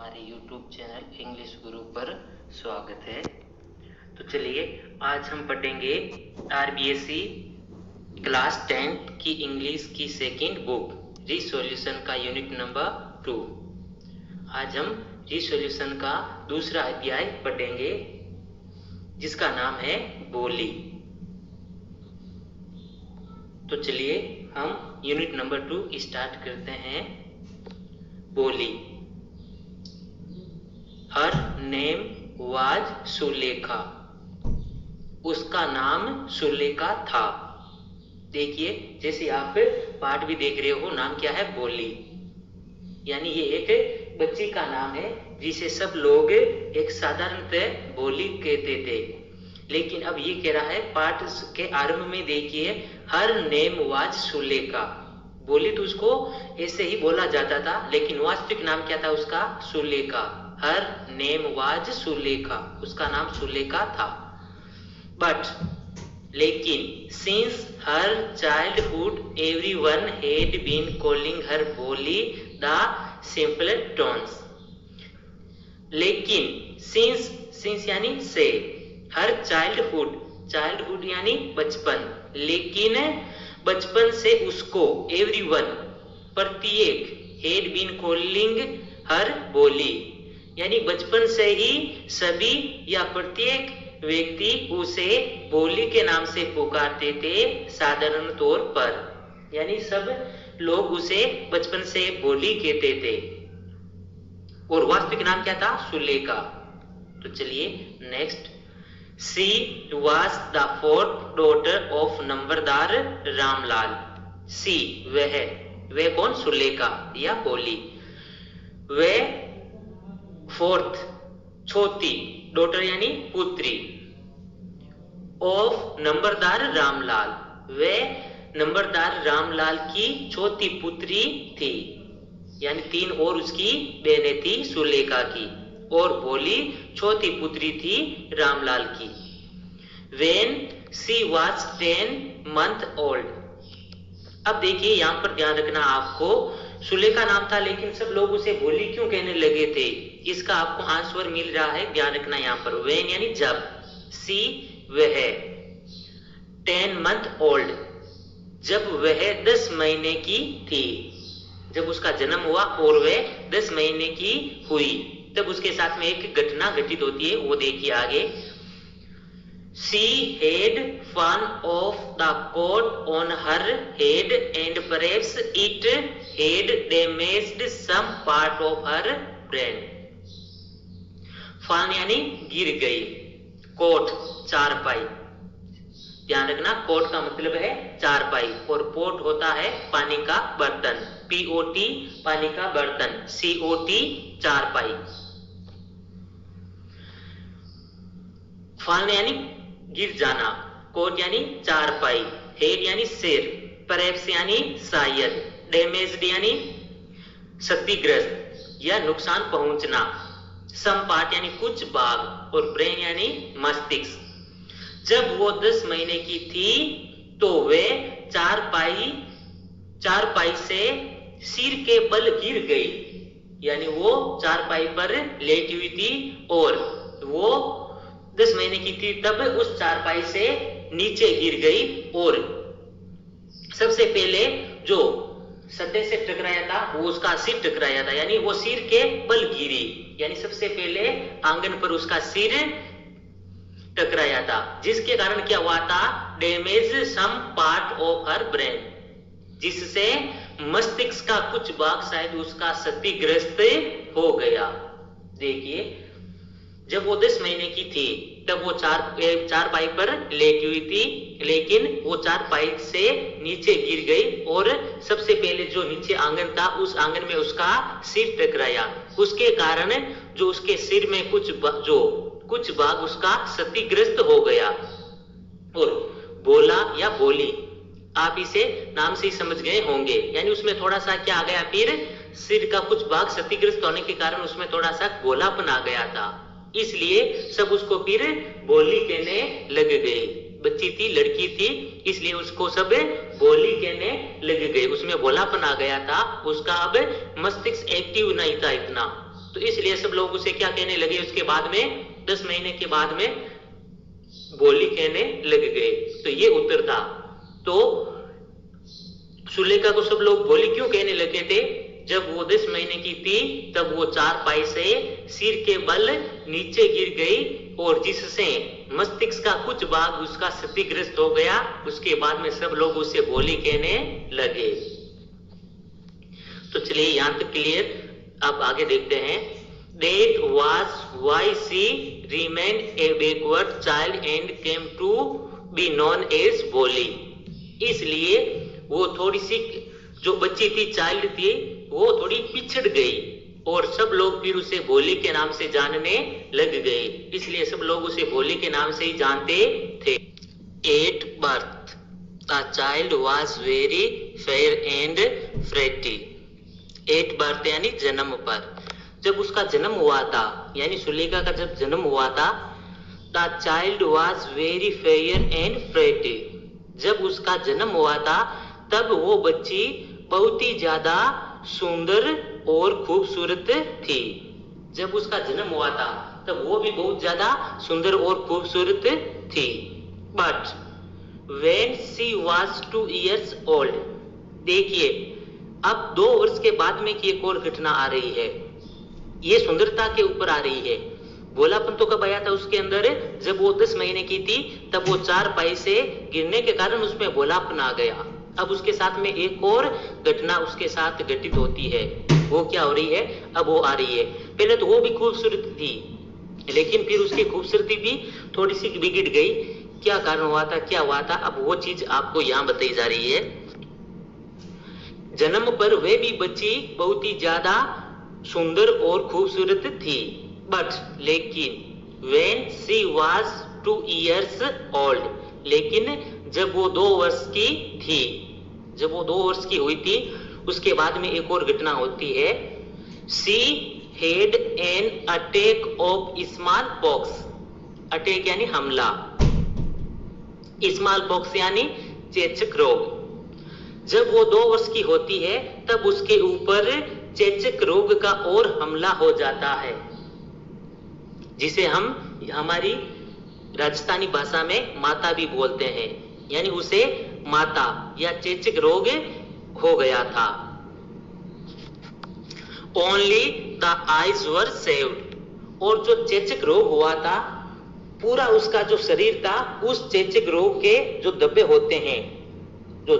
हमारे YouTube channel English गुरु पर स्वागत है। तो चलिए आज हम पढ़ेंगे RBSc क्लास 10 की इंग्लिश की सेकंड बुक रिसोल्यूशन का यूनिट नंबर 2। आज हम रिसोल्यूशन का दूसरा अध्याय पढ़ेंगे जिसका नाम है बोली। तो चलिए हम यूनिट नंबर 2 स्टार्ट करते हैं। बोली। हर नेम वाज सुलेखा, उसका नाम सुलेखा था। देखिए जैसे आप पाठ भी देख रहे हो, नाम क्या है? बोली। यानी ये एक बच्ची का नाम है जिसे सब लोग एक साधारणतः बोली कहते थे, लेकिन अब ये कह रहा है पाठ के आरंभ में देखिए हर नेम वाज सुलेखा। बोली तो उसको ऐसे ही बोला जाता था, लेकिन वास्तविक नाम क्या था उसका? सुलेखा। हर नेम वाज सुलेखा, उसका नाम सुलेखा था। बट लेकिन since her childhood everyone had been calling her Boli the simple tones. लेकिन सिंस यानी से, हर चाइल्डहुड यानी बचपन, लेकिन बचपन से उसको एवरीवन प्रत्येक हैड बीन कॉलिंग हर बोली, यानी बचपन से ही सभी या प्रत्येक व्यक्ति उसे बोली के नाम से पुकारते थे साधारण तौर पर। यानी सब लोग उसे बचपन से बोली कहते थे और वास्तविक नाम क्या था? सुलेखा। तो चलिए next. She was the fourth daughter of नंबरदार रामलाल। सी वह कौन? सुलेखा या बोली। वह फोर्थ चौथी, डॉटर यानी पुत्री, ऑफ नंबरदार रामलाल, वह नंबरदार रामलाल की चौथी पुत्री थी। यानी 3 और उसकी बहनें थी सुलेखा की, और बोली चौथी पुत्री थी रामलाल की। When she was 10 month old। अब देखिए यहाँ पर ध्यान रखना आपको, सुलेखा नाम था लेकिन सब लोग उसे बोली क्यों कहने लगे थे, इसका आपको आंसर मिल रहा है। ध्यान रखना यहाँ पर when यानी जब, सी वह, 10 month old जब वह 10 महीने की थी, जब उसका जन्म हुआ और वह 10 महीने की हुई, तब उसके साथ में एक घटना घटित होती है, वो देखिए आगे। She had fallen off the coat on her head and perhaps it had damaged some part of her brain। fallen यानी गिर गई, कोट चारपाई। ध्यान रखना कोट का मतलब है चारपाई, और पोट होता है पानी का बर्तन, POT पानी का बर्तन, COT चारपाई। फॉल यानी गिर जाना, कोट यानी चारपाई, हेड यानी सिर, परहैप्स यानी शायद, डैमेज्ड यानी क्षतिग्रस्त या नुकसान पहुंचना, सम पार्ट यानी कुछ भाग, और ब्रेन यानी मस्तिष्क। जब वो 10 महीने की थी तो वे चारपाई से सिर के बल गिर गई, यानी वो चारपाई पर लेटी हुई थी और वो 10 महीने की थी तब उस चारपाई से नीचे गिर गई, और सबसे पहले जो सतह से टकराया था वो उसका सिर टकराया था, यानी वो सिर के बल गिरी, यानी सबसे पहले आंगन पर उसका सिर टकराया था, जिसके कारण क्या हुआ था? Damage some part of her brain, जिससे मस्तिष्क का कुछ भाग शायद उसका क्षतिग्रस्त हो गया। देखिए जब वो 10 महीने की थी तब वो चारपाई पर लेटी हुई थी, लेकिन वो चारपाई से नीचे गिर गई और सबसे पहले जो नीचे आंगन था उस आंगन में उसका सिर टकराया, उसके कारण जो उसके सिर में कुछ भाग उसका क्षतिग्रस्त हो गया। और बोला या बोली, आप इसे नाम से ही समझ गए होंगे, यानी उसमें थोड़ा सा क्या आ गया, फिर सिर का कुछ भाग क्षतिग्रस्त होने के कारण उसमें थोड़ा सा गोलापन आ गया था, इसलिए सब उसको फिर बोली कहने लग गए। बच्ची थी, लड़की थी, इसलिए उसको सब बोली कहने लग गए, उसमें भोलापन आ गया था, उसका अब मस्तिष्क एक्टिव नहीं था इतना, तो इसलिए सब लोग उसे क्या कहने लगे, उसके बाद में 10 महीने के बाद में बोली कहने लग गए। तो ये उत्तर था। तो सुलेखा को सब लोग बोली क्यों कहने लगे थे? जब वो 10 महीने की थी तब वो चारपाई से सिर के बल नीचे गिर गई और जिससे मस्तिष्क का कुछ भाग उसका क्षतिग्रस्त हो गया। उसके बाद में सब लोग उसे बोली कहने लगे। तो चलिए यहां तक क्लियर। अब आगे देखते हैं। That was why she remained a backward child and came to be known as बोली। इसलिए वो थोड़ी सी जो बच्ची थी, चाइल्ड थी, वो थोड़ी पिछड़ गई और सब लोग फिर उसे बोली के नाम से जानने लग गए। इसलिए सब लोग उसे बोली के नाम से ही जानते थे। At birth, the child was very fair and pretty। At birth यानी जन्म पर। जब उसका जन्म हुआ था, यानी सुलेखा का जब जन्म हुआ था, the child was very fair and pretty। जब उसका जन्म हुआ था तब वो बच्ची बहुत ही ज्यादा सुंदर और खूबसूरत थी। जब उसका जन्म हुआ था तब वो भी बहुत ज्यादा सुंदर और खूबसूरत थी। But when she was 2 years old, देखिए अब 2 वर्ष के बाद में की एक और घटना आ रही है। ये सुंदरता के ऊपर आ रही है। भोलापन तो कब आया था उसके अंदर? जब वो 10 महीने की थी तब वो चारपाई से गिरने के कारण उसमें भोलापन आ गया। अब उसके साथ में एक और घटना उसके साथ घटित होती है। वो क्या हो रही है? अब वो आ रही है। पहले तो वो भी खूबसूरत थी, लेकिन फिर उसकी खूबसूरती भी थोड़ी सी बिगड़ गई। क्या कारण हुआ था, क्या हुआ था? अब वो चीज आपको यहाँ बताई जा रही है। जन्म पर वे भी बच्ची बहुत ही ज्यादा सुंदर और खूबसूरत थी। बट लेकिन when she was 2 years old, लेकिन जब वो 2 वर्ष की थी, जब वो 2 वर्ष की हुई थी, उसके बाद में एक और घटना होती है। She had an attack of smallpox। Attack यानी हमला, स्मॉलपॉक्स यानी चेचक रोग। जब वो 2 वर्ष की होती है तब उसके ऊपर चेचक रोग का और हमला हो जाता है, जिसे हम हमारी राजस्थानी भाषा में माता भी बोलते हैं। यानी उसे माता या चेचक रोग हो गया था। Only the eyes were saved. और जो चेचक रोग हुआ था, पूरा उसका जो शरीर था, उस चेचक रोग के जो धब्बे होते हैं, जो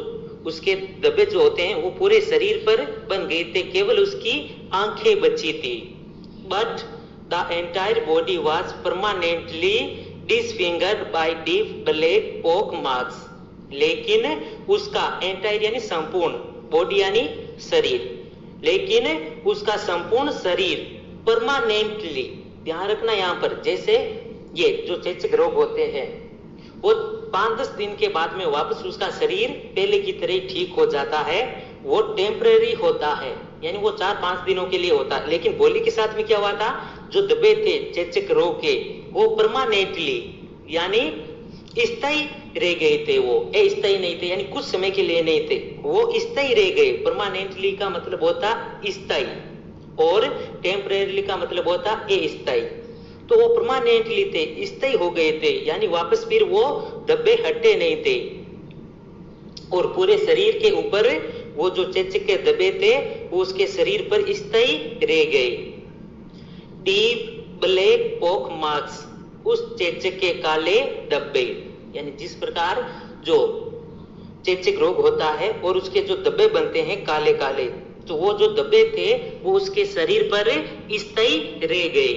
उसके धब्बे जो होते हैं, वो पूरे शरीर पर बन गए थे। केवल उसकी आंखें बची थी। But the entire body was permanently disfigured by deep black pock marks. लेकिन उसका एंटायर यानी संपूर्ण, बॉडी यानी शरीर, लेकिन उसका संपूर्ण शरीर परमानेंटली, ध्यान रखना यहाँ पर, जैसे ये जो चेचक रोग होते हैं वो 5-10 दिन के बाद में वापस उसका शरीर पहले की तरह ठीक हो जाता है। वो टेम्परेरी होता है, यानी वो 4-5 दिनों के लिए होता है। लेकिन बोली के साथ में क्या हुआ था? जो दबे थे चेचक रोग के, वो परमानेंटली यानी स्थायी रह गए थे। वो अस्थायी नहीं थे, यानी कुछ समय के लिए नहीं थे, वो स्थायी रह गए। परमानेंटली का मतलब होता स्थायी और टेम्परेरी का मतलब होता अस्थायी। तो वो परमानेंटली थे, स्थायी हो गए थे, यानी वापस फिर वो धब्बे हटे नहीं थे। और पूरे शरीर के ऊपर वो जो चेचक के धब्बे थे वो उसके शरीर पर स्थायी रह गए। डीप ब्लैक पोक मार्क्स, उस चेचक के काले धब्बे, यानी जिस प्रकार जो चेचक रोग होता है और उसके जो धब्बे बनते हैं काले काले, तो वो जो धब्बे थे वो उसके शरीर पर स्थायी रह गए।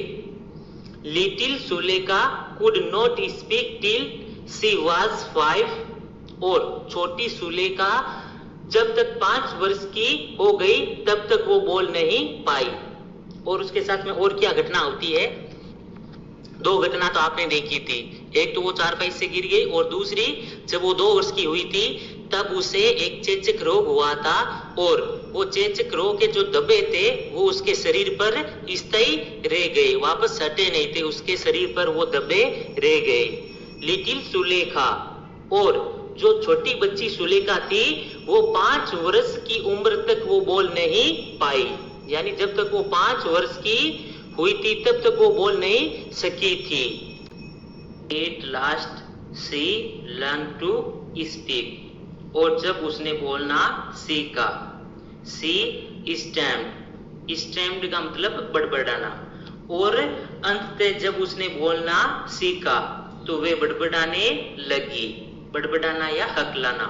Little Sulekha could not speak till she was 5। और छोटी सुलेखा जब तक 5 वर्ष की हो गई तब तक वो बोल नहीं पाई। और उसके साथ में और क्या घटना होती है? 2 घटना तो आपने देखी थी। एक तो वो चारपाई से गिर गई और दूसरी जब वो 2 वर्ष की हुई थी तब उसे एक चेचक रोग हुआ था और वो चेचक रोग के जो धब्बे थे वो उसके शरीर पर स्थायी रह गए, वापस हटे नहीं थे, उसके शरीर पर वो धब्बे रह गए। लिटिल सुलेखा, और जो छोटी बच्ची सुलेखा थी वो 5 वर्ष की उम्र तक वो बोल नहीं पाई। यानी जब तक वो 5 वर्ष की हुई थी तब तक वो बोल नहीं सकी थी। At last she learn to speak, और जब उसने बोलना सीखा। शी स्टैम्प्ड का मतलब बड़बड़ाना, और अंततः जब उसने बोलना सीखा तो वे बड़बड़ाने लगी। बड़बड़ाना या हकलाना।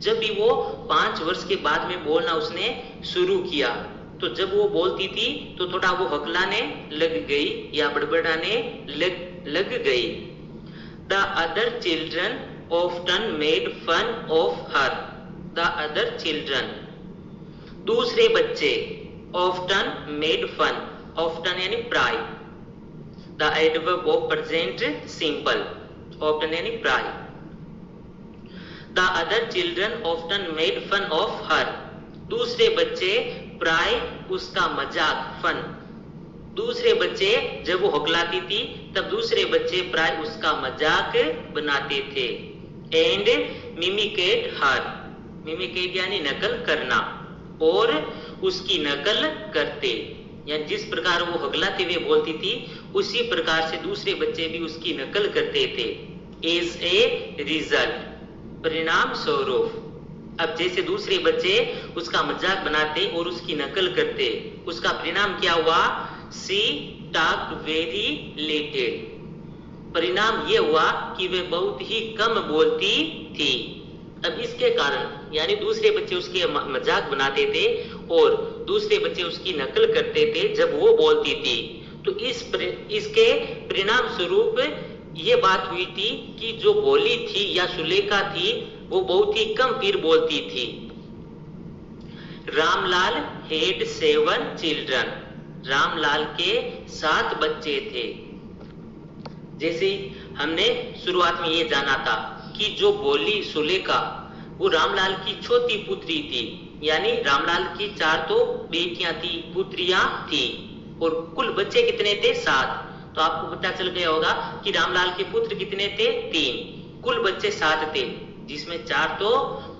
जब भी वो 5 वर्ष के बाद में बोलना उसने शुरू किया तो जब वो बोलती थी तो थोड़ा वो हकलाने लग गई या बड़बड़ाने लग गई। The other children often made fun of her. The other children, दूसरे बच्चे, ऑफ्टन मेड फन, ऑफ्टन यानी प्राय, the adverb of present simple, often यानी प्राय। The other children often made fun of her, दूसरे बच्चे प्राय उसका मजाक, फन, दूसरे बच्चे जब वो हकलाती थी तब दूसरे बच्चे प्राय उसका मजाक बनाते थे। एंड मिमिकेट हर, मिमिकेट यानी नकल करना, और उसकी नकल करते, यानी जिस प्रकार वो हकलाते हुए बोलती थी उसी प्रकार से दूसरे बच्चे भी उसकी नकल करते थे। एज ए रिजल्ट, परिणाम स्वरूप। अब जैसे दूसरे बच्चे उसका मजाक बनाते और उसकी नकल करते, उसका परिणाम क्या हुआ? शी टॉक्ड वेरी लिटिल, परिणाम ये हुआ कि वे बहुत ही कम बोलती थी। अब इसके कारण यानी दूसरे बच्चे उसके मजाक बनाते थे और दूसरे बच्चे उसकी नकल करते थे जब वो बोलती थी, तो इसके परिणाम स्वरूप ये बात हुई थी कि जो बोली थी या सुलेखा थी वो बहुत ही कम फिर बोलती थी। रामलाल हैड 7 चिल्ड्रन, रामलाल के 7 बच्चे थे। जैसे हमने शुरुआत में ये जाना था कि जो बोली सुलेखा वो रामलाल की छोटी पुत्री थी, यानी रामलाल की 4 तो बेटियां थी, पुत्रियां थी, और कुल बच्चे कितने थे? 7। तो आपको पता चल गया होगा कि रामलाल के पुत्र कितने थे? 3। कुल बच्चे 7 थे, जिसमें 4 तो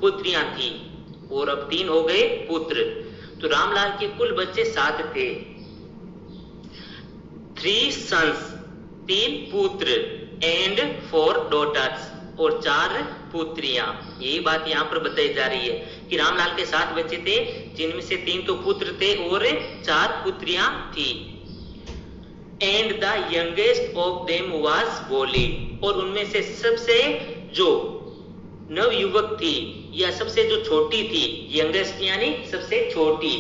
पुत्रियां थी और अब 3 हो गए पुत्र। तो रामलाल के कुल बच्चे 7 थे। 3 sons, 3 पुत्र, एंड 4 daughters, और 4 पुत्रियां। यही बात यहाँ पर बताई जा रही है कि रामलाल के 7 बच्चे थे, जिनमें से 3 तो पुत्र थे और 4 पुत्रियां थी। And the youngest of them was बोली, और उनमें से सबसे जो नवयुवक थी या सबसे जो छोटी थी, यंगेस्ट यानी सबसे छोटी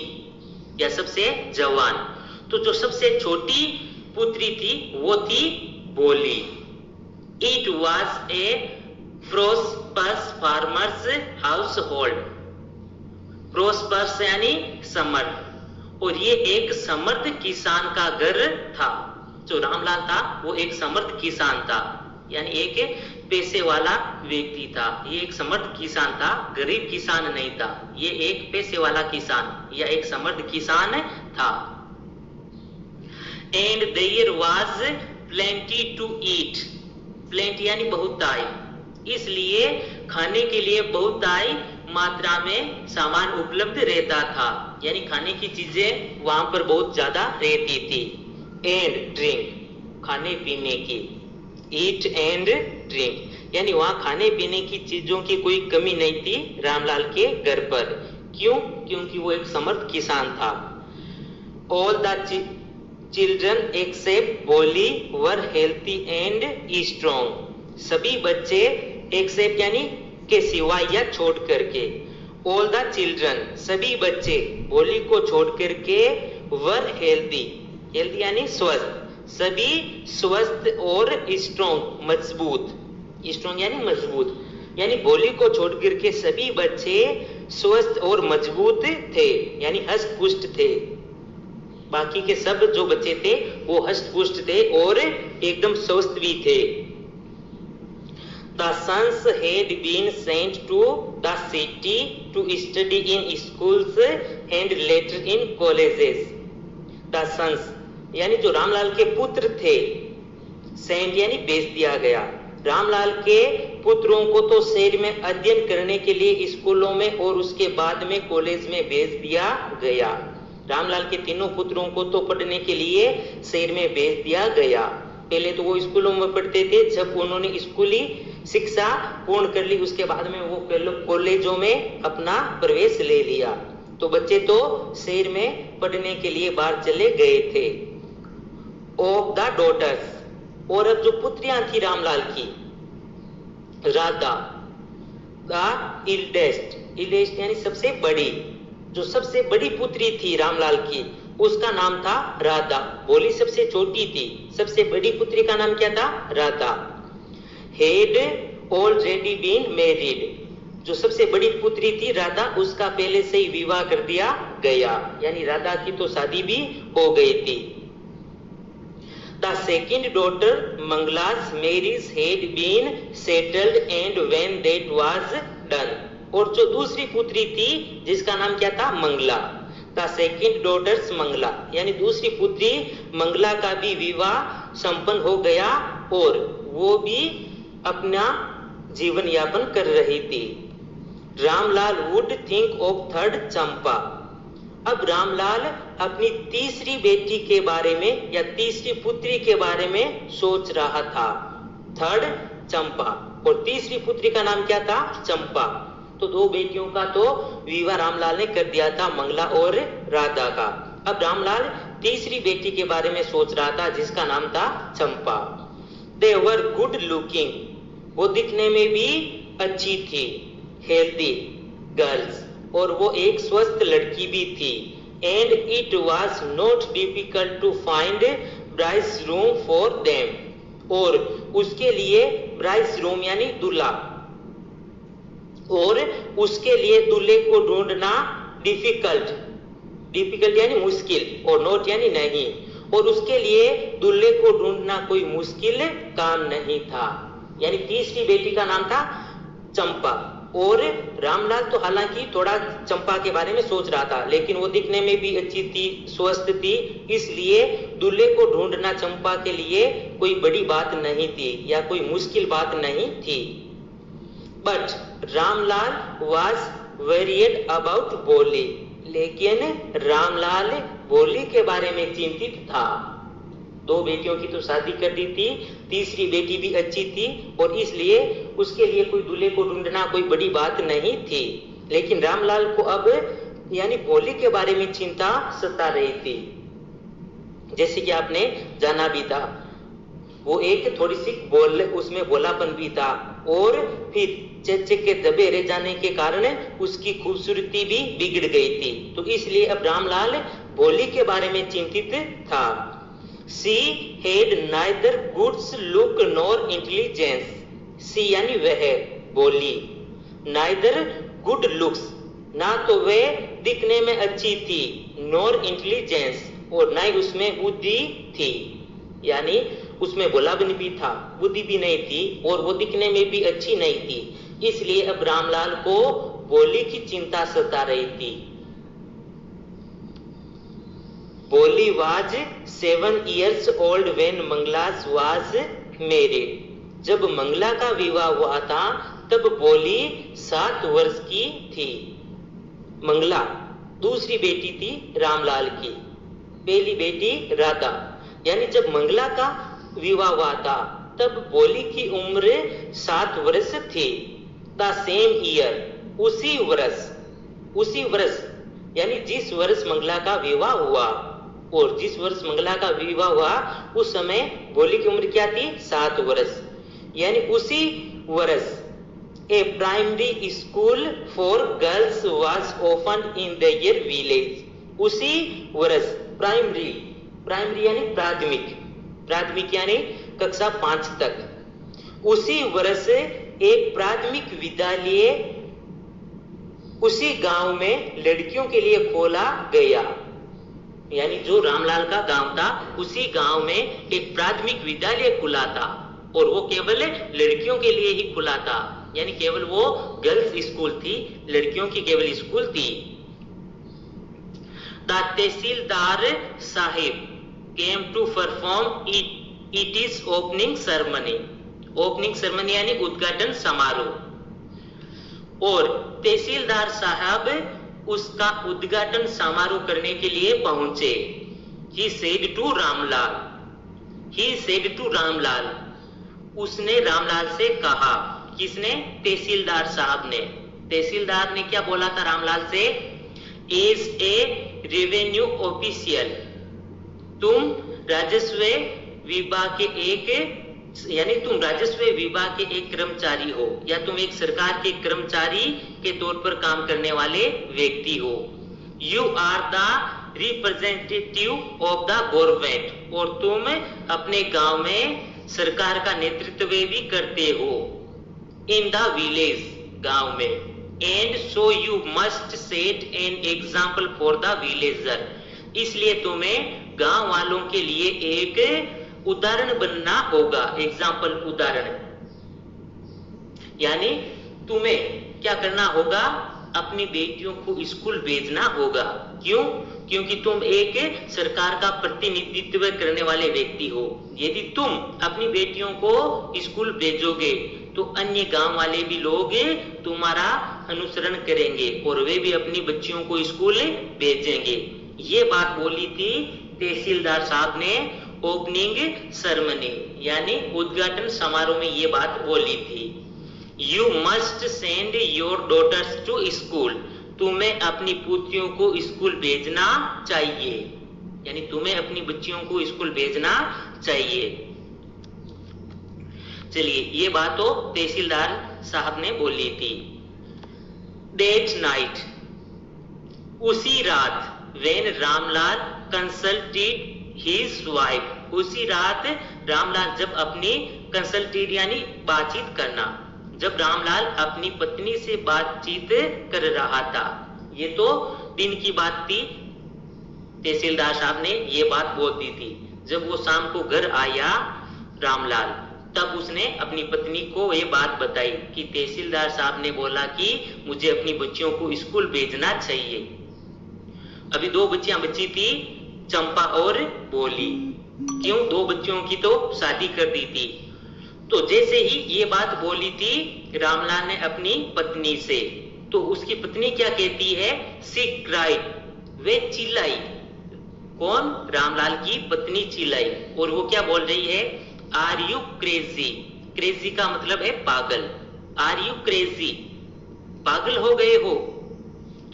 या सबसे जवान, तो जो सबसे छोटी पुत्री थी वो थी बोली। It was a prosperous farmers house होल्ड, प्रोस्पर्स यानी समर्थ, और ये एक समर्थ किसान का घर था। जो रामलाल था वो एक समर्थ किसान था, यानी एक पैसे वाला व्यक्ति था। ये एक समर्थ किसान था, गरीब किसान नहीं था, ये एक पैसे वाला किसान या एक समर्थ किसान था। And there was plenty to eat, plenty यानी बहुताई, इसलिए खाने के लिए बहुताई मात्रा में सामान उपलब्ध रहता था, यानी खाने की चीजें वहां पर बहुत ज्यादा रहती थी। एंड ड्रिंक, खाने पीने की, ईट एंड ड्रिंक, यानी वहां खाने पीने की चीजों की कोई कमी नहीं थी रामलाल के घर पर। क्यों? क्योंकि वो एक समर्थ किसान था। ऑल द चिल्ड्रन एक्सेप्ट बोली वर हेल्थी एंड स्ट्रॉन्ग, सभी बच्चे एक्सेप्ट यानी के सिवाय या छोड़ करके, ऑल द चिल्ड्रन सभी बच्चे, बोली को छोड़ करके, वर हेल्थी, हेल्थी यानी स्वस्थ, सभी स्वस्थ और स्ट्रॉन्ग मजबूत, स्ट्रॉन्ग यानी मजबूत, यानी बोली को छोड़ करके सभी बच्चे स्वस्थ और मजबूत थे, यानी हष्ट पुष्ट थे। बाकी के सब जो बच्चे थे वो हष्ट पुष्ट थे और एकदम स्वस्थ भी थे। The sons had been sent to the city to study in schools and later in colleges. The sons यानी जो रामलाल के पुत्र थे, सेंट यानी भेज दिया गया, रामलाल के पुत्रों को तो शहर में अध्ययन करने के लिए स्कूलों में और उसके बाद में कॉलेज में भेज दिया गया। रामलाल के तीनों पुत्रों को तो पढ़ने के लिए शहर में भेज दिया गया। पहले तो वो स्कूलों में पढ़ते थे, जब उन्होंने स्कूली शिक्षा पूर्ण कर ली उसके बाद में वो कॉलेजों में अपना प्रवेश ले लिया। तो बच्चे तो शहर में पढ़ने के लिए बाहर चले गए थे। ऑफ द डॉटर्स, और अब जो पुत्रियां थी रामलाल की, राधा द इल्डेस्ट यानी सबसे बड़ी, जो सबसे बड़ी पुत्री थी रामलाल की उसका नाम था राधा। बोली सबसे छोटी थी, सबसे बड़ी पुत्री का नाम क्या था? Radha. Had already been married, जो सबसे बड़ी पुत्री थी राधा उसका पहले से ही विवाह कर दिया गया, यानी राधा की तो शादी भी हो गई थी। The second daughter Mangla's marriage had been settled and when that was done, और जो दूसरी पुत्री थी जिसका नाम क्या था? Mangla. The second daughter's Mangla, यानी दूसरी पुत्री मंगला का भी विवाह संपन्न हो गया और वो भी अपना जीवन यापन कर रही थी। Ramlal would think of third चंपा, अब रामलाल अपनी तीसरी बेटी के बारे में या तीसरी पुत्री के बारे में सोच रहा था। थर्ड चंपा, और तीसरी पुत्री का नाम क्या था? चंपा। तो दो बेटियों का तो विवाह रामलाल ने कर दिया था, मंगला और राधा का। अब रामलाल तीसरी बेटी के बारे में सोच रहा था जिसका नाम था चंपा। दे वर गुड लुकिंग, वो दिखने में भी अच्छी थी। हेल्दी गर्ल्स, और वो एक स्वस्थ लड़की भी थी। And it was not difficult to find bridegrooms for them, और उसके लिए ब्राइड्स रूम यानी दूल्हा, और उसके लिए दूल्हे को ढूंढना डिफिकल्ट यानी मुश्किल, और नॉट यानी नहीं, और उसके लिए दूल्हे को ढूंढना कोई मुश्किल काम नहीं था। यानी तीसरी बेटी का नाम था चंपा, और रामलाल तो हालांकि थोड़ा चंपा के बारे में सोच रहा था, लेकिन वो दिखने में भी अच्छी थी, स्वस्थ थी, इसलिए दूल्हे को ढूंढना चंपा के लिए कोई बड़ी बात नहीं थी या कोई मुश्किल बात नहीं थी। But Ramlal was worried about बोली, लेकिन रामलाल बोली के बारे में चिंतित था। दो बेटियों की तो शादी कर दी थी, तीसरी बेटी भी अच्छी थी, और इसलिए उसके लिए कोई दूल्हे को ढूंढना कोई बड़ी बात नहीं थी। लेकिन रामलाल को अब यानी बोली के बारे में चिंता सता रही थी। जैसे कि आपने जाना भी था, वो एक थोड़ी सी उसमें भोलापन भी था, और फिर चेचे के दबे रह जाने के कारण उसकी खूबसूरती भी बिगड़ गई थी। तो इसलिए अब रामलाल बोली के बारे में चिंतित था। She had neither good look nor intelligence. She यानी वह, बोली, neither good looks, ना तो वह दिखने में अच्छी थी, nor intelligence, और ना ही उसमें बुद्धि थी, यानी उसमें भोलापन भी था, बुद्धि भी नहीं थी, और वो दिखने में भी अच्छी नहीं थी। इसलिए अब रामलाल को बोली की चिंता सता रही थी। बोली was 7 years old when Mangla was married. जब मंगला का विवाह हुआ था तब बोली 7 वर्ष की थी। मंगला दूसरी बेटी थी रामलाल की, पहली बेटी राधा। यानी जब मंगला का विवाह हुआ था तब बोली की उम्र 7 वर्ष थी। द सेम ईयर, उसी वर्ष यानी जिस वर्ष मंगला का विवाह हुआ, और जिस वर्ष मंगला का विवाह हुआ उस समय बोली की उम्र क्या थी? 7 वर्ष। यानी उसी वर्ष a primary school for girls was opened in their village. उसी वर्ष प्राइमरी यानी प्राथमिक यानी कक्षा 5 तक। उसी वर्ष एक प्राथमिक विद्यालय उसी गांव में लड़कियों के लिए खोला गया। यानी जो रामलाल का गांव था उसी गांव में एक प्राथमिक विद्यालय खुला था, और वो केवल लड़कियों के लिए ही खुला था। यानी केवल वो गर्ल्स स्कूल थी, लड़कियों की केवल स्कूल थी। The tehsildar sahib came to perform it is opening ceremony यानी उद्घाटन समारोह। और तहसीलदार साहब उसका उद्घाटन समारोह करने के लिए पहुंचे। He said to Ramlal, He said to Ramlal, उसने रामलाल से कहा। किसने? तहसीलदार साहब ने। तहसीलदार ने क्या बोला था रामलाल से? एज ए रेवेन्यू ऑफिशियल, तुम राजस्व विभाग के तुम राजस्व विभाग के एक कर्मचारी हो, या तुम एक सरकार के कर्मचारी के तौर पर काम करने वाले व्यक्ति हो। You are the representative of the government, और तुम अपने गांव में सरकार का नेतृत्व भी करते हो। इन द विलेज, गांव में। And so you must set an example for the villager, इसलिए तुम्हें गांव वालों के लिए एक उदाहरण बनना होगा। एग्जाम्पल, उदाहरण। यानी तुम्हें क्या करना होगा? अपनी बेटियों को स्कूल भेजना होगा। क्यों? क्योंकि तुम एक सरकार का प्रतिनिधित्व करने वाले व्यक्ति हो। यदि तुम अपनी बेटियों को स्कूल भेजोगे तो अन्य गांव वाले भी लोग तुम्हारा अनुसरण करेंगे और वे भी अपनी बच्चियों को स्कूल भेजेंगे। ये बात बोली थी तहसीलदार साहब ने ओपनिंग सेरेमनी, यानी उद्घाटन समारोह में ये बात बोली थी। You must send your daughters to school, तुम्हें अपनी पुत्रियों को स्कूल भेजना चाहिए, यानी तुम्हें अपनी बच्चियों को स्कूल भेजना चाहिए। चलिए, ये बात तो तहसीलदार साहब ने बोली थी। That night, उसी रात, when Ramlal consulted his wife, उसी रात रामलाल जब अपनी कंसल्टेड यानी बातचीत करना, जब रामलाल अपनी पत्नी से बातचीत कर रहा था। ये तो दिन की बात थी। तहसीलदार साहब ने ये बात बोल दी थी। जब वो शाम को घर आया रामलाल, तब उसने अपनी पत्नी को ये बात बताई कि तहसीलदार साहब ने बोला कि मुझे अपनी बच्चियों को स्कूल भेजना चाहिए। अभी दो बच्चियां बची थी, चंपा और भोली। क्यों? दो बच्चियों की तो शादी कर दी थी। तो जैसे ही ये बात बोली थी रामलाल ने अपनी पत्नी से, तो उसकी पत्नी क्या कहती है? शी क्राइड, वे चिल्लाई। कौन? रामलाल की पत्नी चिल्लाई। और वो क्या बोल रही है? Are you crazy. क्रेजी का मतलब है पागल। आर यू क्रेजी, पागल हो गए हो?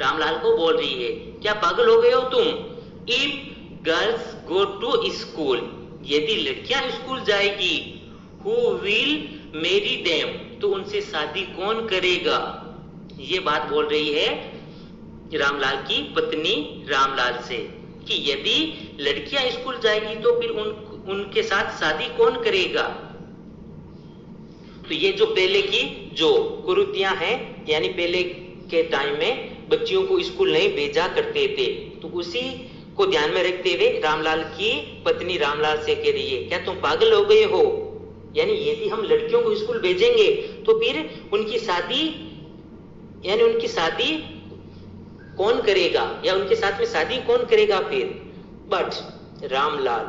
रामलाल को बोल रही है, क्या पागल हो गए हो तुम? If girls go to school, यदि लड़कियां स्कूल जाएगी, हु विल मैरी देम, तो उनसे शादी कौन करेगा? ये बात बोल रही है रामलाल की पत्नी रामलाल से कि यदि लड़कियां स्कूल जाएगी तो फिर उनके साथ शादी कौन करेगा? तो ये जो पहले की जो कुरीतियां हैं, यानी पहले के टाइम में बच्चियों को स्कूल नहीं भेजा करते थे, तो उसी को ध्यान में रखते हुए रामलाल की पत्नी रामलाल से कह रही है, क्या तुम पागल हो गए हो? यानी यदि हम लड़कियों को स्कूल भेजेंगे तो फिर उनकी शादी कौन करेगा, या उनके साथ में शादी कौन करेगा फिर? बट रामलाल,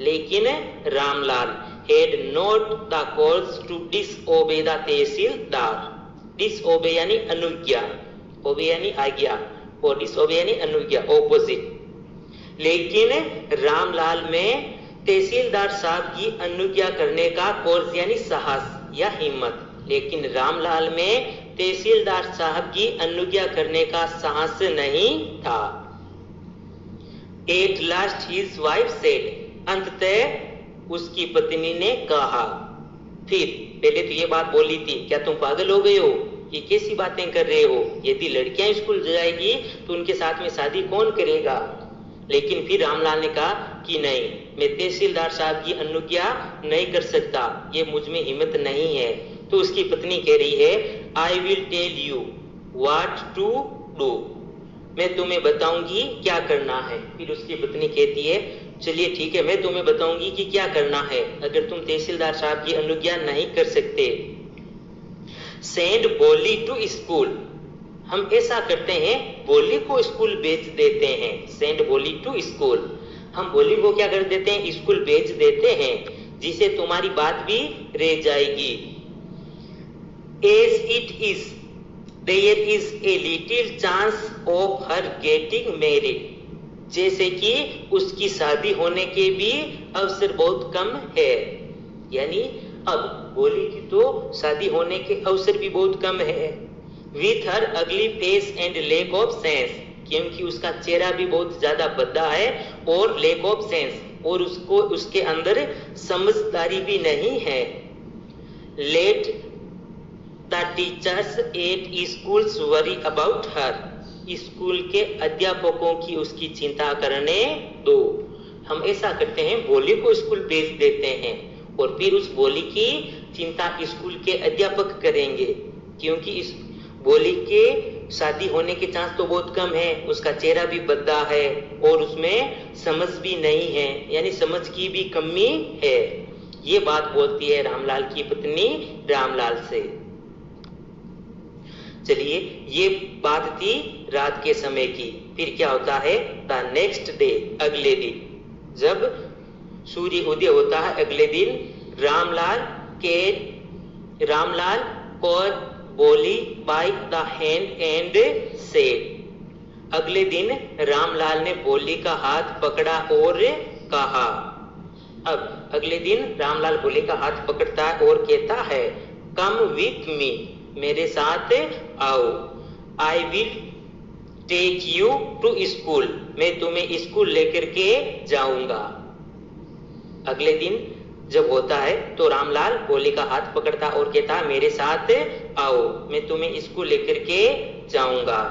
लेकिन Ramlal had not the cause to disobey the tehsildar. disobey यानी अनुज्ञा, obey यानी आज्ञा, और disobey यानी अनुज्ञा, ऑपोजिट। लेकिन रामलाल में तहसीलदार साहब की अनुज्ञा करने का कोर्स यानी साहस या हिम्मत, लेकिन रामलाल में तहसीलदार साहब की अनुज्ञा करने का साहस नहीं था। At last his wife said, अंततः उसकी पत्नी ने कहा। फिर पहले तो ये बात बोली थी, क्या तुम पागल हो गए हो? ये कैसी बातें कर रहे हो? यदि लड़कियां स्कूल जाएगी तो उनके साथ में शादी कौन करेगा? लेकिन फिर रामलाल ने कहा कि नहीं, मैं तहसीलदार साहब की अनुज्ञा नहीं कर सकता, ये मुझ में हिम्मत नहीं है। तो उसकी पत्नी कह रही है, I will tell you what to do, मैं तुम्हें बताऊंगी क्या करना है। फिर उसकी पत्नी कहती है, चलिए ठीक है, मैं तुम्हें बताऊंगी कि क्या करना है अगर तुम तहसीलदार साहब की अनुज्ञा नहीं कर सकते। सेंड बोली टू स्कूल, हम ऐसा करते हैं, बोली को स्कूल भेज देते हैं। सेंड बोली टू स्कूल, हम बोली को क्या कर देते हैं? स्कूल भेज देते हैं, जिसे तुम्हारी बात भी रह जाएगी। As it is, there is a little chance of her getting married, जैसे कि उसकी शादी होने के भी अवसर बहुत कम है। यानी अब बोली थी तो शादी होने के अवसर भी बहुत कम है। विथ हर अगली face and lake of sense, क्योंकि उसका चेहरा भी बहुत ज्यादा भद्दा है और लेक ऑफ सेंस, और उसको उसके अंदर समझदारी भी नहीं है। Let the teachers at schools worry about her, school के अध्यापकों की उसकी चिंता करने दो। हम ऐसा करते हैं, बोली को स्कूल भेज देते हैं और फिर उस बोली की चिंता स्कूल के अध्यापक करेंगे, क्योंकि इस बोली के शादी होने के चांस तो बहुत कम है, उसका चेहरा भी भद्दा है और उसमें समझ भी नहीं है, यानी समझ की भी कमी है। ये बात बोलती है रामलाल की पत्नी रामलाल से। चलिए, ये बात थी रात के समय की। फिर क्या होता है, द नेक्स्ट डे, अगले दिन, जब सूर्य उदय होता है अगले दिन, रामलाल caught बोली by the hand and said, अगले दिन रामलाल ने बोली का हाथ पकड़ा और कहा। अब अगले दिन रामलाल बोली का हाथ पकड़ता है और कहता है, कम विथ मी, मेरे साथ आओ, I will take you to school, मैं तुम्हें स्कूल लेकर के जाऊंगा। अगले दिन जब होता है तो रामलाल बोली का हाथ पकड़ता और कहता, मेरे साथ आओ, मैं तुम्हें स्कूल लेकर के जाऊंगा।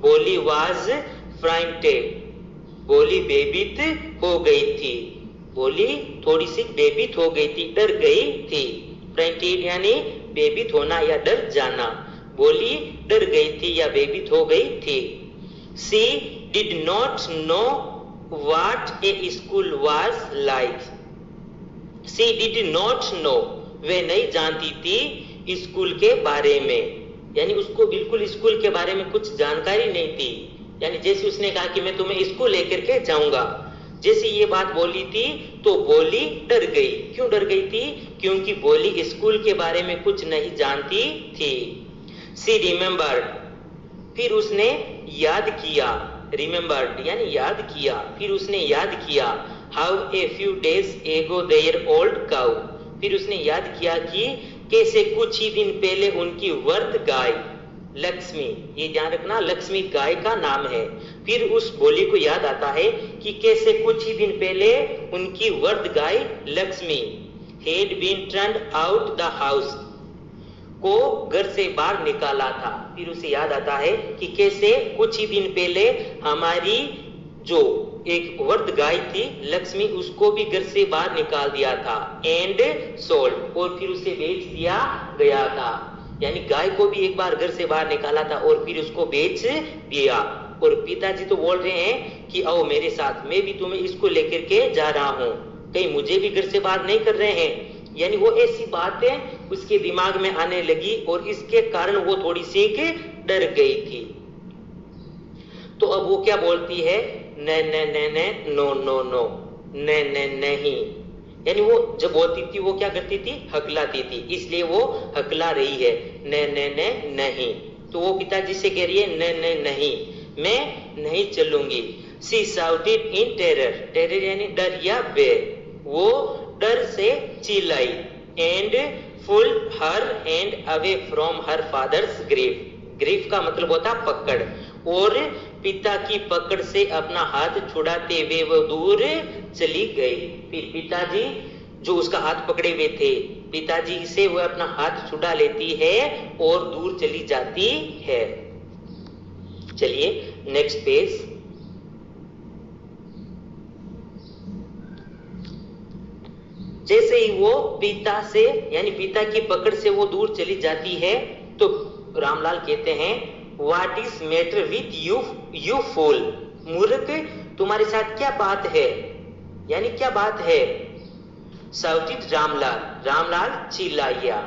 बोली वाज फ्राइटेड, बोली बेबीत हो गई थी, बोली थोड़ी सी बेबीत हो गई थी, डर गई थी। फ्राइटेड यानी बेबीत होना या डर जाना, बोली डर गई थी या बेबीत हो गई थी। She did not know what a school was like, she did not know, वे नहीं जानती थी स्कूल के बारे में, यानी उसको बिल्कुल स्कूल के बारे में कुछ जानकारी नहीं थी। यानी जैसे उसने कहा कि मैं तुम्हें स्कूल लेकर के जाऊंगा, जैसे ये बात बोली थी तो बोली डर गई। क्यों डर गई थी? क्योंकि बोली स्कूल के बारे में कुछ नहीं जानती थी। शी रिमेम्बर्ड, फिर उसने याद किया, रिमेम्बर्ड यानी याद किया, फिर उसने याद किया, हाउ ए फ्यू डेज एगो देयर ओल्ड काउ, फिर उसने याद किया कि कैसे कुछ ही दिन पहले उनकी वर्ध गाय लक्ष्मी, ये ध्यान रखना लक्ष्मी गाय का नाम है। फिर उस बोली को याद आता है कि कैसे कुछ ही दिन पहले उनकी वर्ध गाय Lakshmi had been turned out the house, को घर से बाहर निकाला था। फिर उसे याद आता है कि कैसे कुछ ही दिन पहले हमारी जो एक वर्ध गाय थी लक्ष्मी, उसको भी घर से बाहर निकाल दिया था। एंड सोल्ड, और फिर उसे बेच दिया गया था, यानी गाय को भी एक बार घर से बाहर निकाला था और फिर उसको बेच दिया। और पिताजी तो बोल रहे हैं कि आओ मेरे साथ, मैं भी तुम्हें इसको लेकर के जा रहा हूँ, कहीं मुझे भी घर से बाहर नहीं कर रहे हैं। यानी वो ऐसी बातें उसके दिमाग में आने लगी और इसके कारण वो थोड़ी सी डर गई थी। तो अब वो क्या बोलती है, न न न न नो नो नो, न न नहीं, यानी वो जब बोलती थी वो क्या करती थी, हकलाती थी, इसलिए वो हकला रही है, न न न नहीं। तो वो पिताजी से कह रही है न न नहीं, मैं नहीं चलूंगी। She shouted in terror, terror यानी डर या बेर, वो डर से चिल्लाई। And pull her hand away from her father's grief, grief का मतलब होता पकड़, और पिता की पकड़ से अपना हाथ छुड़ाते हुए वो दूर चली गई। फिर पिताजी जो उसका हाथ पकड़े हुए थे, पिताजी से वो अपना हाथ छुड़ा लेती है और दूर चली जाती है। चलिए नेक्स्ट पेज। जैसे ही वो पिता से यानी पिता की पकड़ से वो दूर चली जाती है तो रामलाल कहते हैं, what is matter with you you fool, मूर्ख तुम्हारे साथ क्या बात है, यानी क्या बात है। शाउटेड रामलाल, रामलाल चिल्लाया,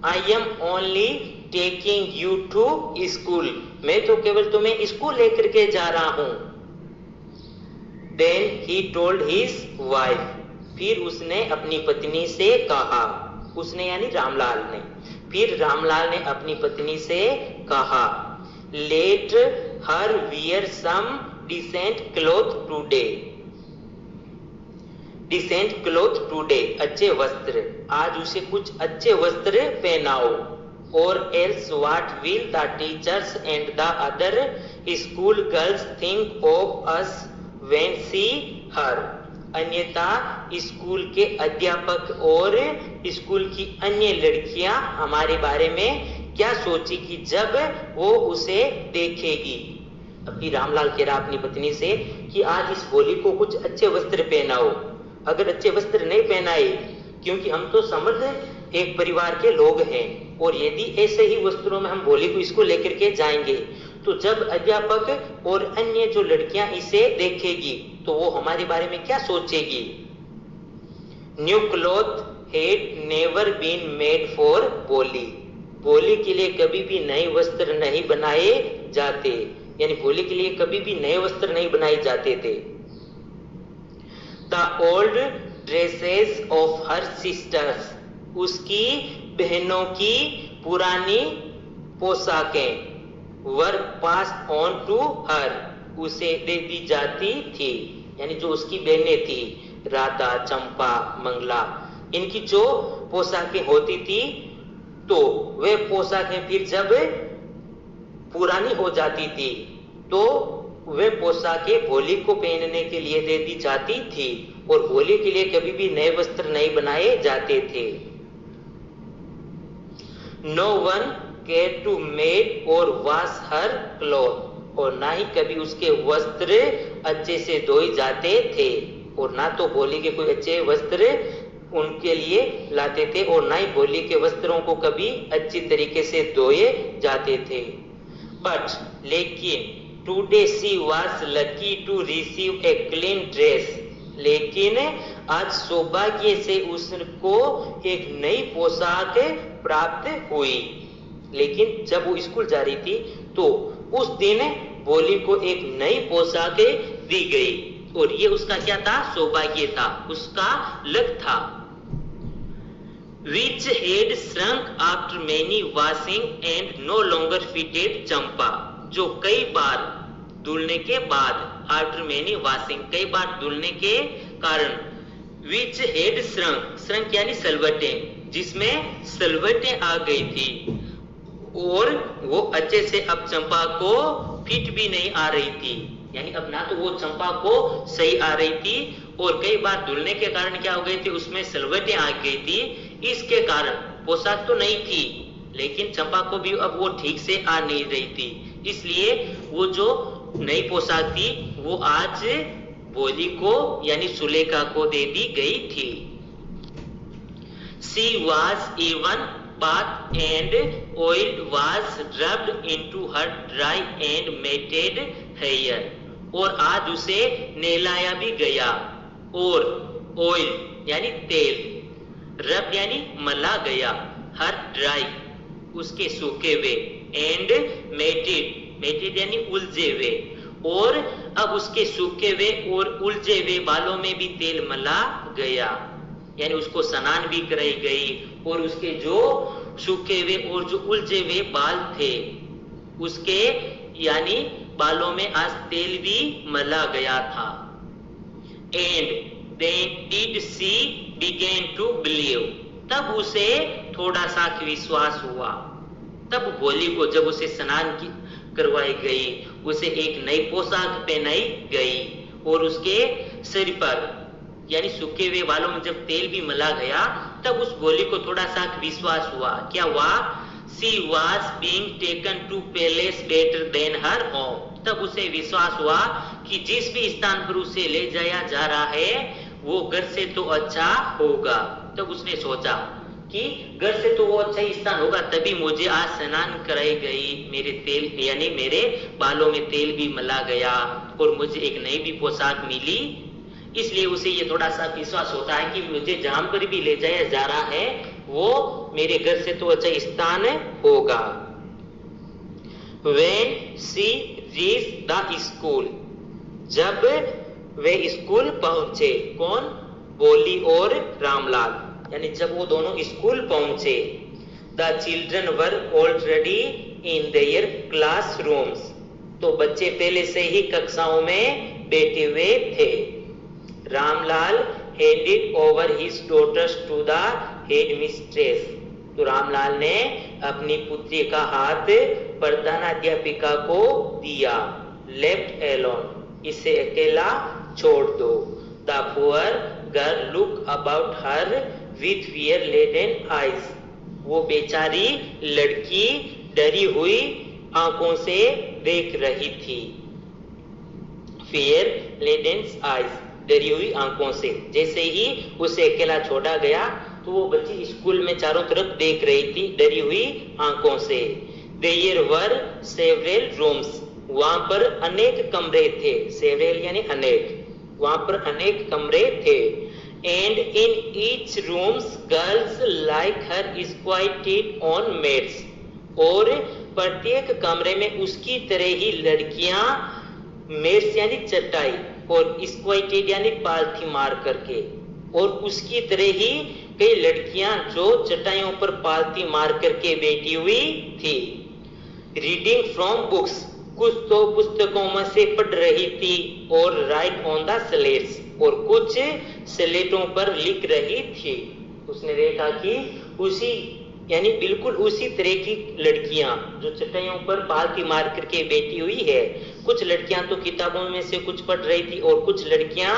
I am only taking you to school, मैं तो केवल तुम्हें स्कूल लेकर के जा रहा हूं। Then he told his wife, फिर उसने अपनी पत्नी से कहा, उसने यानी रामलाल ने, फिर रामलाल ने अपनी पत्नी से कहा, let her wear some decent cloth today. Decent cloth today, अच्छे वस्त्र, आज उसे कुछ अच्छे वस्त्र पहनाओ। और else what will the teachers and the other school girls think of us when see her. अन्यथा स्कूल के अध्यापक और स्कूल की अन्य लड़कियां हमारे बारे में क्या सोचेगी जब वो उसे देखेगी। अभी रामलाल कह रहा अपनी पत्नी से कि आज इस भोली को कुछ अच्छे वस्त्र पहनाओ। अगर अच्छे वस्त्र नहीं पहनाए, क्योंकि हम तो समृद्ध एक परिवार के लोग हैं, और यदि ऐसे ही वस्त्रों में हम भोली को इसको लेकर के जाएंगे तो जब अध्यापक और अन्य जो लड़कियां इसे देखेगी तो वो हमारे बारे में क्या सोचेगी। New cloth had never been made for Bholi. Bholi के लिए कभी भी नए वस्त्र नहीं बनाए जाते, यानी भोली के लिए कभी भी नए वस्त्र नहीं बनाए जाते थे। The old dresses of her sisters, उसकी बहनों की पुरानी पोशाकें, वर पास ऑन टू हर, उसे दे दी जाती थी। यानी जो उसकी बहनें थी, राधा, चंपा, मंगला, इनकी जो पोशाकें होती थी तो वे पोशाकें फिर जब पुरानी हो जाती थी तो वे पोशाकें भोली को पहनने के लिए दे दी जाती थी, और भोली के लिए कभी भी नए वस्त्र नहीं बनाए जाते थे। No one care to made or wash her cloth, और ना ही कभी उसके वस्त्र अच्छे से धोए जाते थे, और ना तो भोली के कोई अच्छे वस्त्र उनके लिए लाते थे, और ना ही भोली के वस्त्रों को कभी अच्छी तरीके से धोए जाते थे। बट लेकिन today she was lucky to receive a clean dress, लेकिन आज सौभाग्य से उसको एक नई पोशाक प्राप्त हुई। लेकिन जब वो स्कूल जा रही थी तो उस दिन भोली को एक नई पोशाक दी गई, और ये उसका क्या था, सौभाग्य था, उसका लक था। Which had shrunk after many washing and no longer fitted चंपा, जो कई बार धुलने के बाद, आफ्टर मैनी वॉशिंग, कई बार धुलने के कारण, विच हेड श्रंक, श्रंक यानी सलवटें, जिसमें सलवटें आ गई थी, और वो अच्छे से अब चंपा को फिट भी नहीं आ रही थी। यानी अब ना तो वो चंपा को सही आ रही थी, और कई बार धुलने के कारण क्या हो गई थी, उसमें सलवटें आ गई थी। इसके कारण पोशाक तो नहीं थी, लेकिन चंपा को भी अब वो ठीक से आ नहीं रही थी, इसलिए वो जो नई पोशाक थी वो आज भोली को यानी सुलेखा को दे दी गई थी। She was even bathed and oil was rubbed into her dry and matted hair, और आज उसे नहलाया भी गया, और ऑयल यानी तेल, रब यानी मला गया, हर ड्राई उसके सूखे हुए, एंड मेटेड, मेटेड यानी उलझे हुए, और अब उसके सूखे हुए और उलझे हुए बालों में भी तेल मला गया, यानी उसको स्नान भी कराई गई, और उसके जो सूखे हुए और जो उलझे हुए बाल थे उसके यानी बालों में आज तेल भी मला गया था। And then did she began to believe, तब उसे थोड़ा सा विश्वास हुआ। तब भोली को जब उसे स्नान करवाई गई, उसे एक नई पोशाक पहनाई गई, और उसके सिर पर यानी सूखे हुए बालों में जब तेल भी मला गया, तब उस भोली को थोड़ा सा विश्वास हुआ। क्या हुआ? She was being taken to palace better than her home, तब उसे विश्वास हुआ कि जिस भी स्थान पर उसे ले जाया जा रहा है वो घर से तो अच्छा होगा। तब उसने सोचा कि घर से तो वो अच्छा ही स्थान होगा, तभी मुझे आज स्नान कराई गई, मेरे तेल यानी मेरे बालों में तेल भी मला गया, और मुझे एक नई भी पोशाक मिली। इसलिए उसे ये थोड़ा सा विश्वास होता है कि मुझे जहां पर भी ले जाया जा रहा है वो मेरे घर से तो अच्छा स्थान होगा। When she reached the school, जब वे स्कूल पहुंचे, कौन? भोली और रामलाल, यानी जब वो दोनों स्कूल पहुंचे। The children were already in their classrooms. तो बच्चे पहले से ही कक्षाओं में बैठे हुए थे. Ramlal handed over his daughters to the headmistress. तो रामलाल ने अपनी पुत्री का हाथ प्रधानाध्यापिका को दिया. Left alone. इसे अकेला छोड़ दो. The poor girl looked about her with fear-laden eyes. वो बेचारी लड़की डरी हुई आंखों से देख रही थी. Fear-laden eyes, डरी हुई आंखों से. जैसे ही उसे अकेला छोड़ा गया तो वो बच्ची स्कूल में चारों तरफ देख रही थी डरी हुई आंखों से. There were several rooms. वहां पर अनेक कमरे थे. Several यानी अनेक. वहां पर अनेक कमरे थे. And in each rooms girls like her squatted on mats. और प्रत्येक कमरे में उसकी तरह ही लड़कियां मेट्स यानी चटाई और स्क्वाटेड यानी पालथी मार करके, और उसकी तरह ही कई लड़कियां जो चटाइयों पर पालथी मार करके बैठी हुई थी. Reading from books. कुछ तो पुस्तकों में से पढ़ रही थी. और राइट ऑन द स्लेट्स. और कुछ स्लेटों पर लिख रही थी. उसने देखा कि उसी यानी बिल्कुल उसी तरह की लड़कियां जो चटाइयों पर पालथी मार करके बैठी हुई है. कुछ लड़कियां तो किताबों में से कुछ पढ़ रही थी और कुछ लड़कियां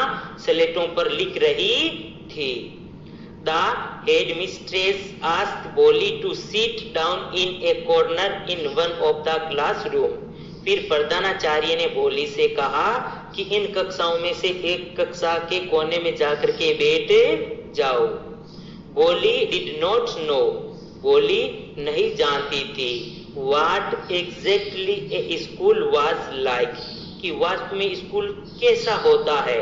स्लेटों पर लिख रही थी. The headmistress asked Bolly to sit down in a corner in one of the classroom. फिर प्रधानाचार्य ने बोली से कहा कि इन कक्षाओं में से एक कक्षा के कोने में जाकर के बैठ जाओ. बोली डिड नॉट नो. बोली नहीं जानती थी what exactly a school was like, कि वास्तव में स्कूल कैसा होता है.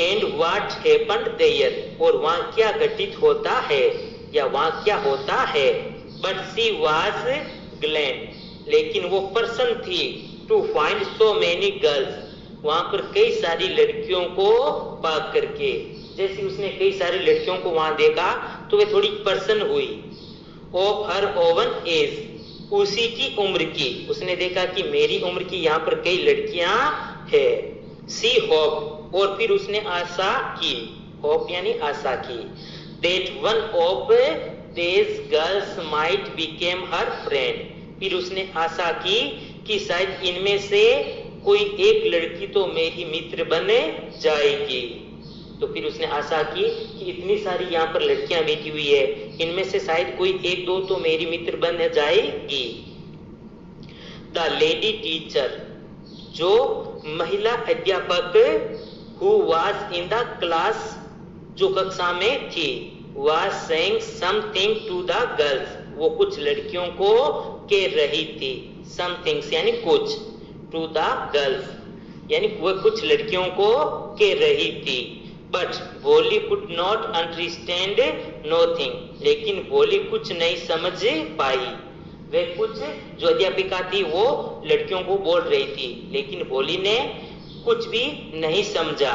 And what happened there, और वहां क्या घटित होता है या वहां क्या होता है. But she was glad, लेकिन वो प्रसन्न थी to find so many girls, वहां पर कई सारी लड़कियों को पा करके. जैसे उसने कई सारी लड़कियों को वहां देखा तो वे थोड़ी प्रसन्न हुई. Of her own age, उसी की उम्र की. उसने देखा कि मेरी उम्र की यहाँ पर कई लड़कियां है. She hoped, और फिर उसने आशा की. होप यानी आशा की. That one of these girls might become her friend. फिर उसने आशा की कि शायद इनमें से कोई एक लड़की तो मेरी मित्र बन जाएगी. तो फिर उसने आशा की कि इतनी सारी यहाँ पर लड़कियां बैठी हुई है, इनमें से शायद कोई एक दो तो मेरी मित्र बन जाएगी. द लेडी टीचर, जो महिला अध्यापक who was in the class, जो कक्षा में थी, was saying something to the girls, वो कुछ लड़कियों को कह रही थी. something यानी कुछ, to the girls यानी वो कुछ लड़कियों को कह रही थी. But बोली could not understand nothing, लेकिन बोली कुछ नहीं समझ पाई. वे कुछ जो अध्यापिका थी वो लड़कियों को बोल रही थी, लेकिन बोली ने कुछ भी नहीं समझा.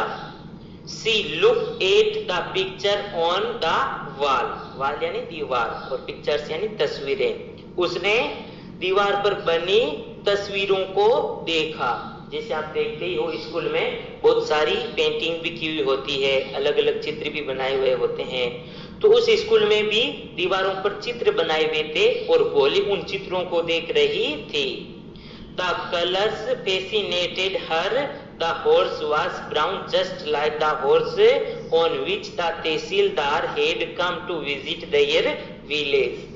She looked at the picture on the wall. wall यानी दीवार और pictures यानी तस्वीरें. उसने दीवार पर बनी तस्वीरों को देखा. जैसे आप देखते ही हो स्कूल में बहुत सारी पेंटिंग भी की हुई होती है, अलग अलग चित्र भी बनाए हुए होते हैं. तो उस स्कूल में भी दीवारों पर चित्र बनाए हुए थे और बोली उन चित्रों को देख रही थी. The colors fascinated her. The horse was brown just like the horse on which the tehsildar had come to visit their village.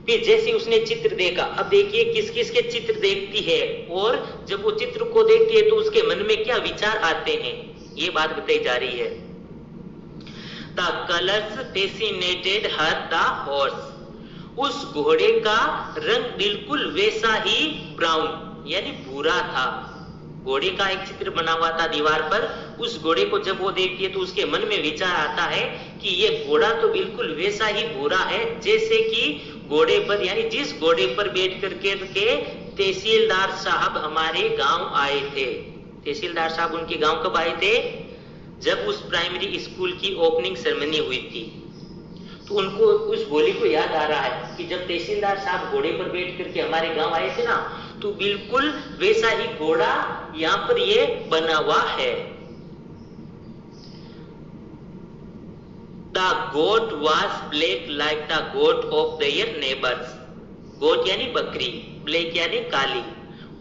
फिर जैसे उसने चित्र देखा, अब देखिए किस किस के चित्र देखती है और जब वो चित्र को देखती है तो उसके मन में क्या विचार आते हैं, ये बात बताई जा रही है. The colors fascinated her. The horse, उस घोड़े का रंग बिल्कुल वैसा ही ब्राउन यानी भूरा था. घोड़े का एक चित्र बना हुआ था दीवार पर. उस घोड़े को जब वो देखती है तो उसके मन में विचार आता है कि ये घोड़ा तो बिल्कुल वैसा ही भूरा है जैसे कि घोड़े पर यानी जिस घोड़े पर बैठ करके तहसीलदार साहब हमारे गांव आए थे. तहसीलदार साहब उनके गांव कब आए थे? जब उस प्राइमरी स्कूल की ओपनिंग सेरेमनी हुई थी. तो उनको उस बोली को याद आ रहा है कि जब तहसीलदार साहब घोड़े पर बैठ करके हमारे गांव आए थे ना, तो बिल्कुल वैसा ही घोड़ा यहाँ पर ये बना हुआ है। The goat was black like the goat of their neighbors. गोट यानी बकरी, ब्लैक यानी काली,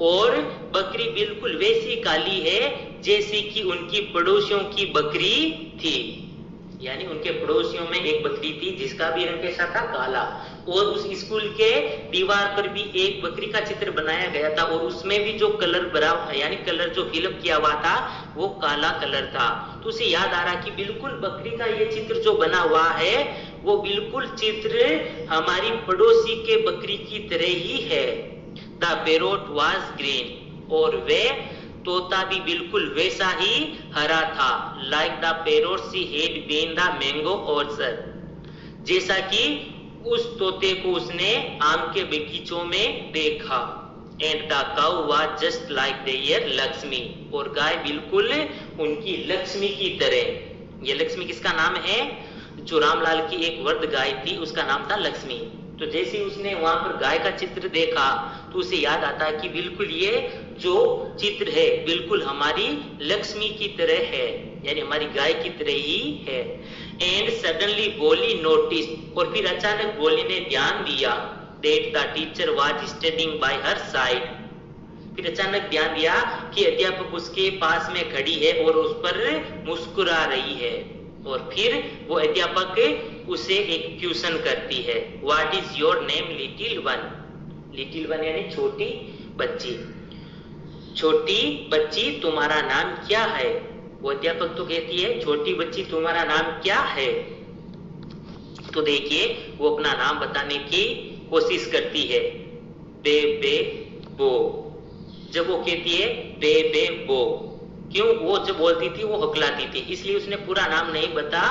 और बकरी बिल्कुल वैसी काली है जैसी कि उनकी पड़ोसियों की बकरी थी। यानी उनके पड़ोसियों में एक बकरी थी जिसका भी रंग कैसा था, काला, और उस स्कूल के दीवार पर भी एक बकरी का चित्र बनाया गया था, और उसमें भी जो कलर भरा यानी कलर जो फिलअप किया हुआ था वो काला कलर था। तो उसे याद आ रहा कि बिल्कुल बकरी का ये चित्र जो बना हुआ है वो बिल्कुल चित्र हमारी पड़ोसी के बकरी की तरह ही है। द पैरोट वाज ग्रीन, और वे तोता भी बिल्कुल वैसा ही हरा था। Like the parrot she had been the mango orchard, जैसा कि उस तोते को उसने आम के बगीचों में देखा। And the cow was just like their Lakshmi, और गाय बिल्कुल उनकी लक्ष्मी की तरह। ये लक्ष्मी किसका नाम है? जो रामलाल की एक वर्द गाय थी उसका नाम था लक्ष्मी। तो जैसे ही उसने वहां पर गाय का चित्र देखा तो उसे याद आता है कि बिल्कुल ये जो चित्र है बिल्कुल हमारी लक्ष्मी की तरह है, यानी हमारी गाय की तरह ही है। एंड सडनली बोली नोटिस, और फिर अचानक बोली ने ध्यान दिया that the teacher was standing bye her side. फिर अचानक ध्यान दिया कि अध्यापक उसके पास में खड़ी है और उस पर मुस्कुरा रही है। और फिर वो अध्यापक उसे एक क्वेश्चन करती है, what is your name little one. Little one यानी छोटी बच्ची। छोटी बच्ची तुम्हारा नाम क्या है? वो अध्यापक तो कहती है छोटी बच्ची तुम्हारा नाम क्या है? तो देखिए वो अपना नाम बताने की कोशिश करती है, बे बो। जब वो कहती है बे बो, क्यों? वो जब बोलती थी वो हकलाती थी, इसलिए उसने पूरा नाम नहीं बता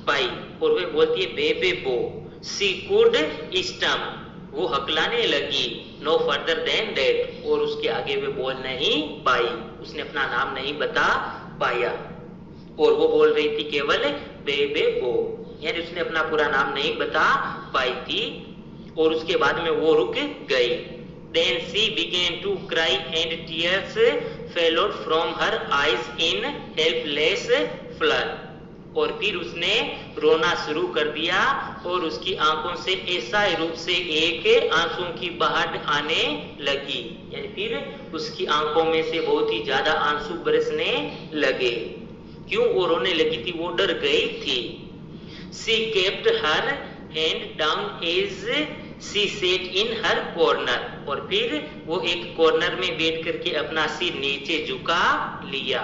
पाई, और वे बोलती है बे बो। सी कुड स्टम, वो हकलाने लगी, नो फर्दर देन दैट, और उसके आगे वे बोल नहीं पाई, उसने अपना नाम नहीं बता पाया, और वो बोल रही थी केवल बे बो, यानी उसने अपना पूरा नाम नहीं बता पाई थी। और उसके बाद में वो रुक गई। Then she began to cry and tears fell out from her eyes in helpless flood. और फिर उसने रोना शुरू कर दिया और उसकी आंखों से ऐसा रूप से एक आंसुओं की बहार आने लगी, यानी फिर उसकी आंखों में से बहुत ही ज्यादा आंसू बरसने लगे। क्यों वो रोने लगी थी? वो डर गई थी। She kept her hand down as she sat in her corner, और फिर वो एक कॉर्नर में बैठ करके अपना सिर नीचे झुका लिया।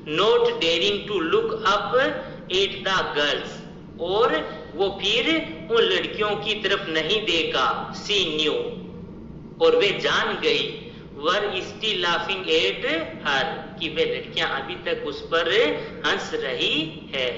Not daring to look up at the girls, और वो फिर उन लड़कियों की तरफ नहीं देखा। She knew, और वे जान गई, were still laughing at her, कि वे लड़कियां अभी तक उस पर हंस रही है।